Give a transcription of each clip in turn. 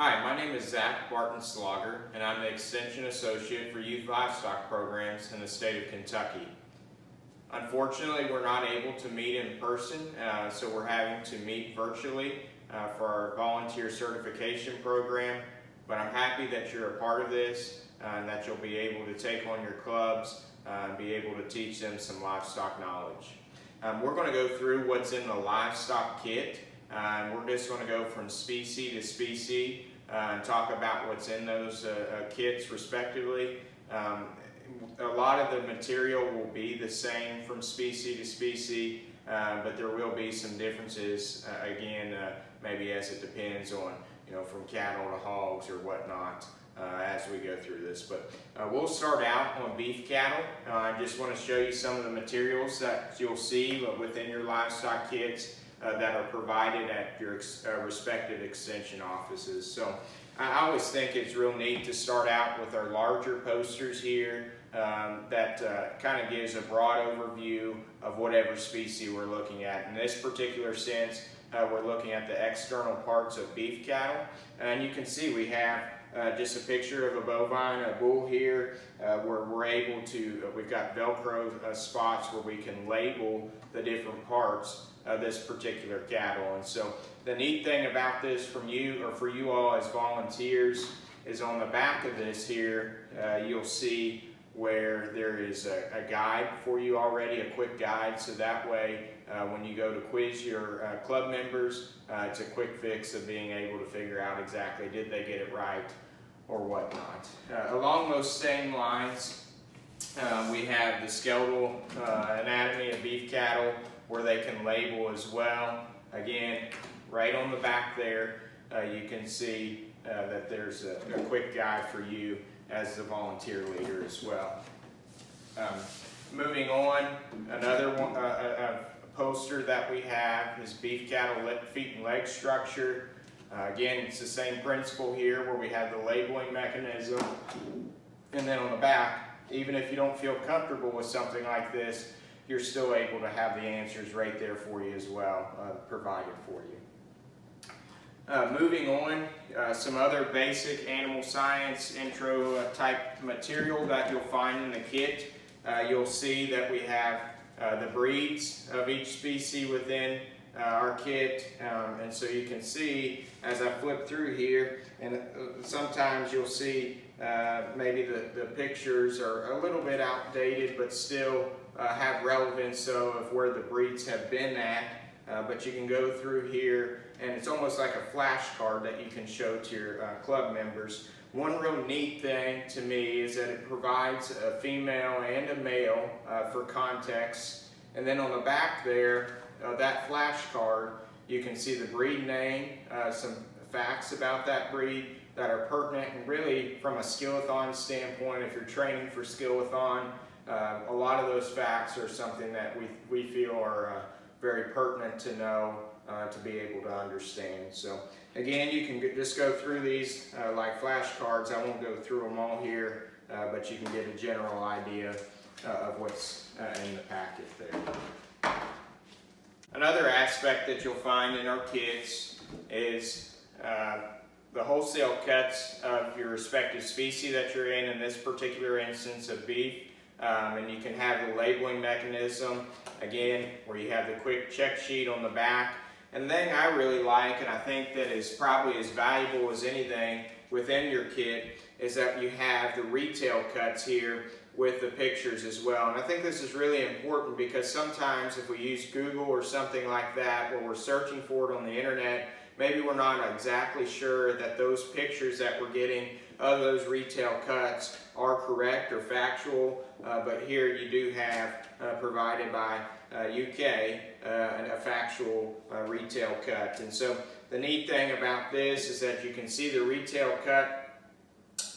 Hi, my name is Zach Barton-Slogger, and I'm the Extension Associate for Youth Livestock Programs in the state of Kentucky. Unfortunately, we're not able to meet in person, so we're having to meet virtually for our volunteer certification program. But I'm happy that you're a part of this and that you'll be able to take on your clubs and be able to teach them some livestock knowledge. We're going to go through what's in the livestock kit. We're just going to go from species to species and talk about what's in those kits respectively. A lot of the material will be the same from species to species, but there will be some differences, again, maybe as it depends on, from cattle to hogs or whatnot as we go through this. But we'll start out on beef cattle. I just want to show you some of the materials that you'll see within your livestock kits that are provided at your respective extension offices. So I always think it's real neat to start out with our larger posters here that kind of gives a broad overview of whatever species we're looking at. In this particular sense, we're looking at the external parts of beef cattle, and you can see we have just a picture of a bovine, a bull here, where we're able to, we've got Velcro spots where we can label the different parts of this particular cattle. And so the neat thing about this from you, or for you all as volunteers, is on the back of this here, you'll see where there is a guide for you already, a quick guide, so that way when you go to quiz your club members, it's a quick fix of being able to figure out exactly did they get it right or whatnot. Along those same lines, we have the skeletal anatomy of beef cattle where they can label as well. Again, right on the back there, you can see that there's a quick guide for you as the volunteer leader as well. Moving on, another one, a poster that we have is beef cattle feet and leg structure. Again, it's the same principle here where we have the labeling mechanism. And then on the back, even if you don't feel comfortable with something like this, you're still able to have the answers right there for you as well, provided for you. Moving on, some other basic animal science intro type material that you'll find in the kit. You'll see that we have the breeds of each species within our kit, and so you can see as I flip through here, and sometimes you'll see maybe the pictures are a little bit outdated but still have relevance of where the breeds have been at, but you can go through here and it's almost like a flashcard that you can show to your club members. One real neat thing to me is that it provides a female and a male for context, and then on the back there, that flashcard, you can see the breed name, some facts about that breed that are pertinent, and really from a skill-a-thon standpoint, if you're training for skill-a-thon, a lot of those facts are something that we feel are very pertinent to know, to be able to understand. So again, you can just go through these like flashcards. I won't go through them all here, but you can get a general idea of what's in the packet there. Another aspect that you'll find in our kits is the wholesale cuts of your respective species that you're in this particular instance of beef. And you can have the labeling mechanism, again, where you have the quick check sheet on the back. And the thing I really like, and I think that is probably as valuable as anything within your kit, is that you have the retail cuts here with the pictures as well. And I think this is really important because sometimes if we use Google or something like that, where we're searching for it on the internet, maybe we're not exactly sure that those pictures that we're getting of those retail cuts are correct or factual, but here you do have, provided by UK, a factual retail cut. And so the neat thing about this is that you can see the retail cut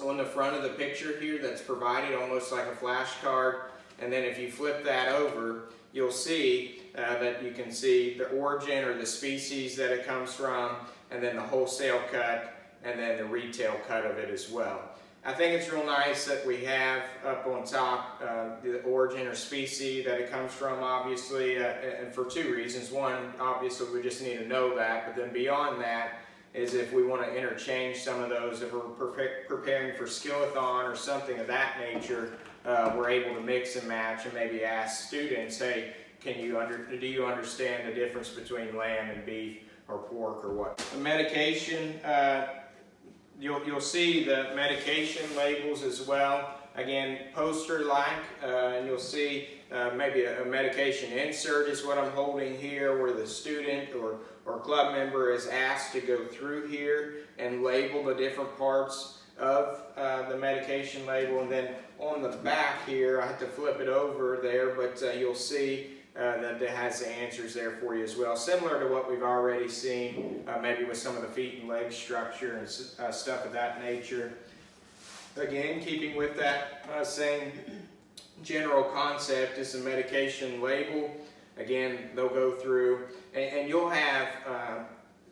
on the front of the picture here that's provided almost like a flashcard, and then if you flip that over, you'll see that you can see the origin or the species that it comes from, and then the wholesale cut, and then the retail cut of it as well. I think it's real nice that we have up on top the origin or species that it comes from, obviously, and for two reasons. One, obviously we just need to know that, but then beyond that, is if we want to interchange some of those, if we're preparing for skill-a-thon or something of that nature, we're able to mix and match and maybe ask students, hey, do you understand the difference between lamb and beef or pork or what? The medication, you'll see the medication labels as well. Again, poster-like, and you'll see maybe a medication insert is what I'm holding here, where the student or club member is asked to go through here and label the different parts of the medication label. And then on the back here, I have to flip it over there, but you'll see that it has the answers there for you as well. Similar to what we've already seen, maybe with some of the feet and leg structure and stuff of that nature. Again, keeping with that same general concept is the medication label. Again, they'll go through, and you'll have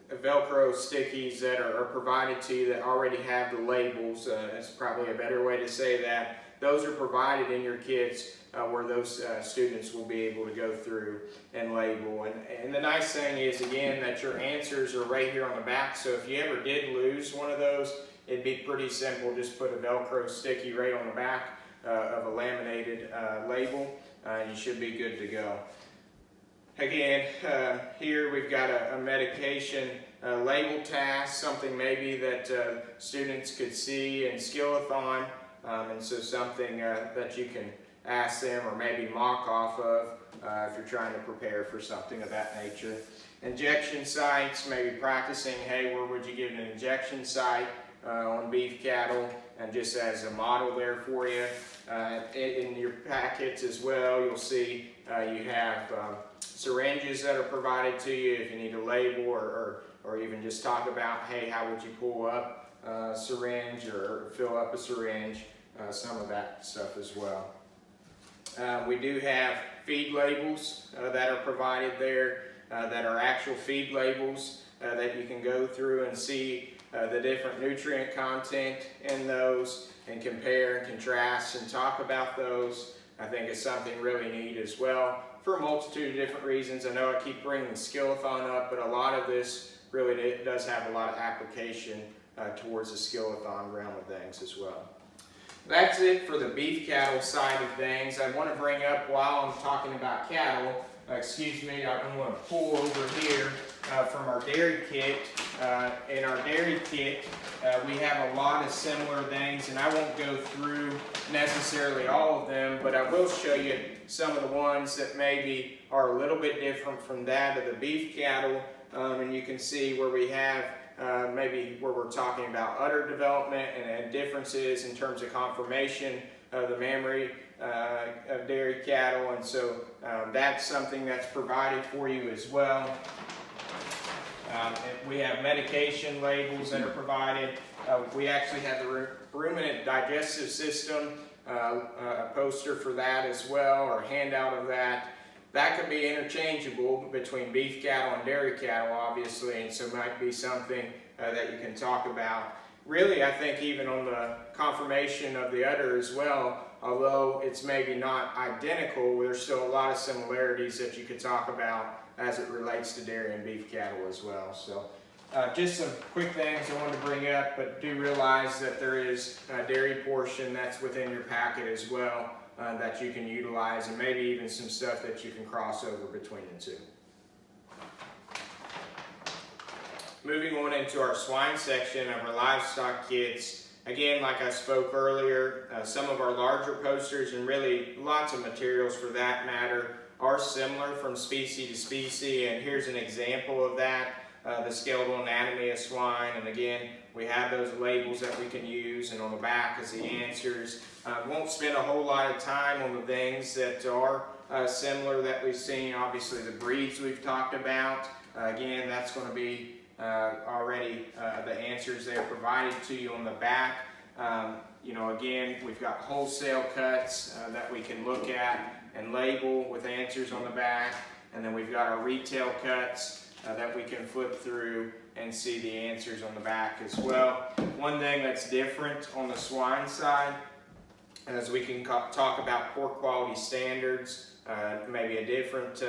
Velcro stickies that are provided to you that already have the labels. That's probably a better way to say that. Those are provided in your kits where those students will be able to go through and label. And the nice thing is, again, that your answers are right here on the back. So if you ever did lose one of those, it'd be pretty simple. Just put a Velcro sticky right on the back of a laminated label, and you should be good to go. Again, here we've got a medication label task, something maybe that students could see in Skill-a-thon, and so something that you can ask them or maybe mock off of if you're trying to prepare for something of that nature. Injection sites, maybe practicing, hey, where would you give an injection site on beef cattle, and just as a model there for you. In your packets as well, you'll see you have syringes that are provided to you if you need a label or even just talk about, hey, how would you pull up a syringe or fill up a syringe, some of that stuff as well. We do have feed labels that are provided there that are actual feed labels that you can go through and see the different nutrient content in those and compare and contrast and talk about those. I think it's something really neat as well for a multitude of different reasons. I know I keep bringing Skill-a-thon up, but a lot of this really does have a lot of application towards the Skill-a-thon realm of things as well. That's it for the beef cattle side of things. I want to bring up, while I'm talking about cattle, excuse me, I'm going to pull over here from our dairy kit. In our dairy kit, we have a lot of similar things, and I won't go through necessarily all of them, but I will show you some of the ones that maybe are a little bit different from that of the beef cattle, and you can see where we have maybe where we're talking about udder development and differences in terms of conformation of the mammary of dairy cattle, and so that's something that's provided for you as well. We have medication labels that are provided. We actually have the ruminant digestive system, a poster for that as well, or a handout of that. That can be interchangeable between beef cattle and dairy cattle, obviously, and so it might be something that you can talk about. Really, I think even on the conformation of the udder as well, although it's maybe not identical, there's still a lot of similarities that you could talk about as it relates to dairy and beef cattle as well. So just some quick things I wanted to bring up, but do realize that there is a dairy portion that's within your packet as well that you can utilize, and maybe even some stuff that you can cross over between the two. Moving on into our swine section of our livestock kits. Again, like I spoke earlier, some of our larger posters, and really lots of materials for that matter, are similar from species to species, and here's an example of that, the skeletal anatomy of swine. And again, we have those labels that we can use, and on the back is the answers. Won't spend a whole lot of time on the things that are similar that we've seen. Obviously the breeds we've talked about. Again, that's going to be already the answers there provided to you on the back. You know, again, we've got wholesale cuts that we can look at and label with answers on the back, and then we've got our retail cuts that we can flip through and see the answers on the back as well. One thing that's different on the swine side is we can talk about pork quality standards, maybe a different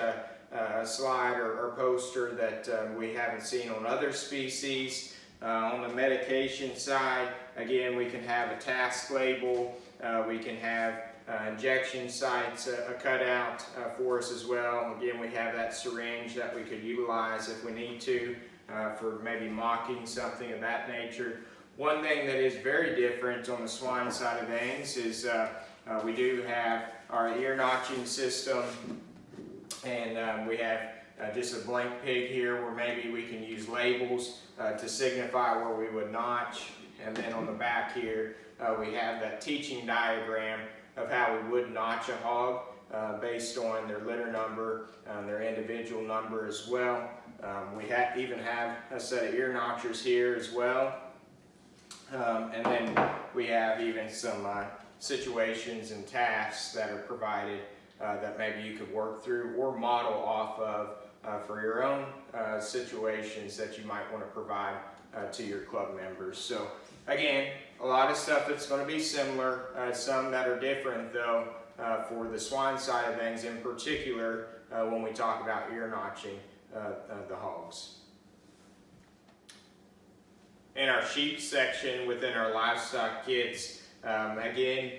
slide or poster that we haven't seen on other species. On the medication side, again, we can have a task label. We can have injection sites cut out for us as well. Again, we have that syringe that we could utilize if we need to for maybe mocking, something of that nature. One thing that is very different on the swine side of things is we do have our ear notching system, and we have just a blank pig here where maybe we can use labels to signify where we would notch. And then on the back here, we have that teaching diagram of how we would notch a hog based on their litter number, their individual number as well. We even have a set of ear notchers here as well. And then we have even some situations and tasks that are provided that maybe you could work through or model off of for your own situations that you might want to provide to your club members. So again, a lot of stuff that's going to be similar, some that are different though for the swine side of things, in particular when we talk about ear notching the hogs. In our sheep section within our livestock kits, again,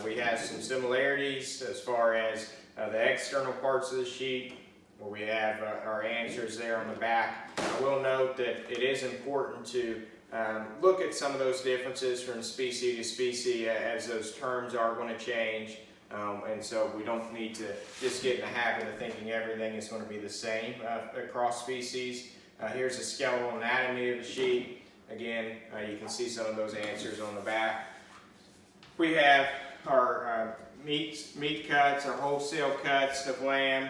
we have some similarities as far as the external parts of the sheep, where we have our answers there on the back. I will note that it is important to look at some of those differences from species to species, as those terms are going to change. And so we don't need to just get in the habit of thinking everything is going to be the same across species. Here's a skeletal anatomy of the sheep. Again, you can see some of those answers on the back. We have our meat cuts, our wholesale cuts of lamb.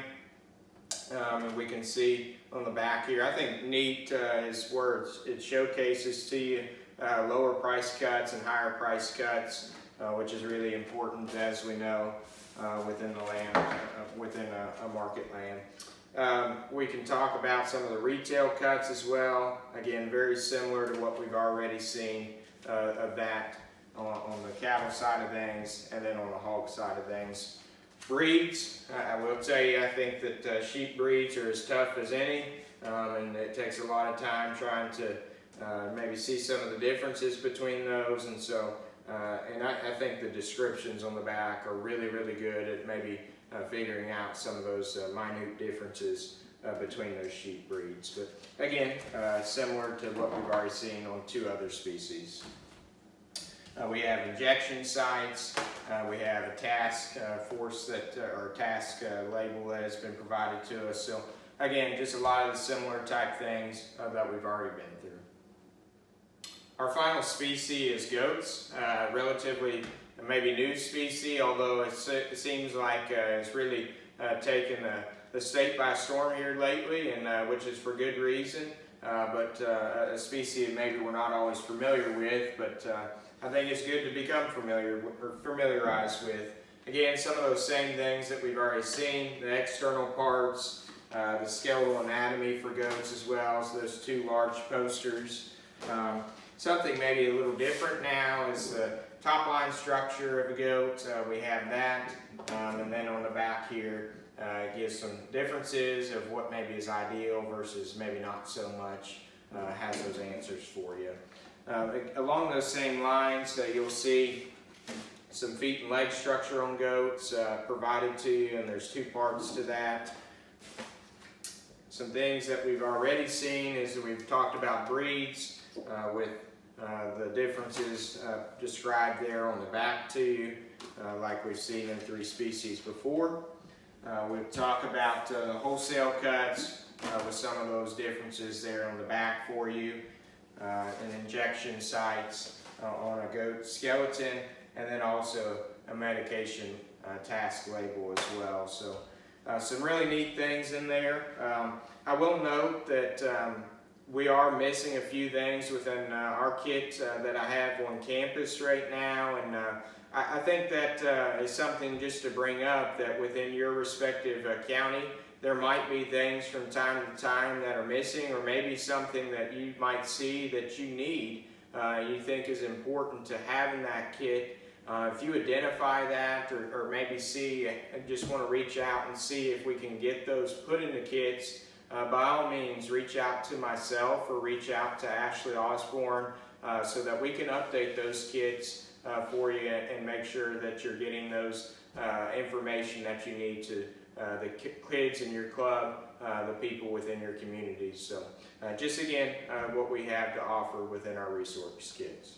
And we can see on the back here, I think neat is where it showcases to you lower price cuts and higher price cuts, which is really important, as we know, within the land, within a market land. We can talk about some of the retail cuts as well. Again, very similar to what we've already seen of that on the cattle side of things, and then on the hog side of things. Breeds, I will tell you, I think that sheep breeds are as tough as any, and it takes a lot of time trying to maybe see some of the differences between those. And so, and I think the descriptions on the back are really, really good at maybe figuring out some of those minute differences between those sheep breeds. But again, similar to what we've already seen on 2 other species. We have injection sites. We have a task force that, or task label that has been provided to us. So again, just a lot of the similar type things that we've already been through. Our final species is goats. Relatively maybe new species, although it seems like it's really taken the state by storm here lately, and which is for good reason. But a species maybe we're not always familiar with, but I think it's good to become familiarized with. Again, some of those same things that we've already seen, the external parts, the skeletal anatomy for goats, as well as those 2 large posters. Something maybe a little different now is the top line structure of a goat. We have that, and then on the back here, it gives some differences of what maybe is ideal versus maybe not so much, has those answers for you. Along those same lines, you'll see some feet and leg structure on goats provided to you, and there's 2 parts to that. Some things that we've already seen is that we've talked about breeds with the differences described there on the back to you, like we've seen in 3 species before. We've talked about wholesale cuts with some of those differences there on the back for you. And injection sites on a goat skeleton, and then also a medication task label as well. So some really neat things in there. I will note that we are missing a few things within our kit that I have on campus right now, and I think that is something just to bring up, that within your respective county, there might be things from time to time that are missing, or maybe something that you might see that you need, you think is important to have in that kit. If you identify that, or maybe see, just want to reach out and see if we can get those put in the kits, by all means reach out to myself or reach out to Ashley Osborne so that we can update those kids for you and make sure that you're getting those information that you need to the kids in your club, the people within your community. So just again, what we have to offer within our resource kids.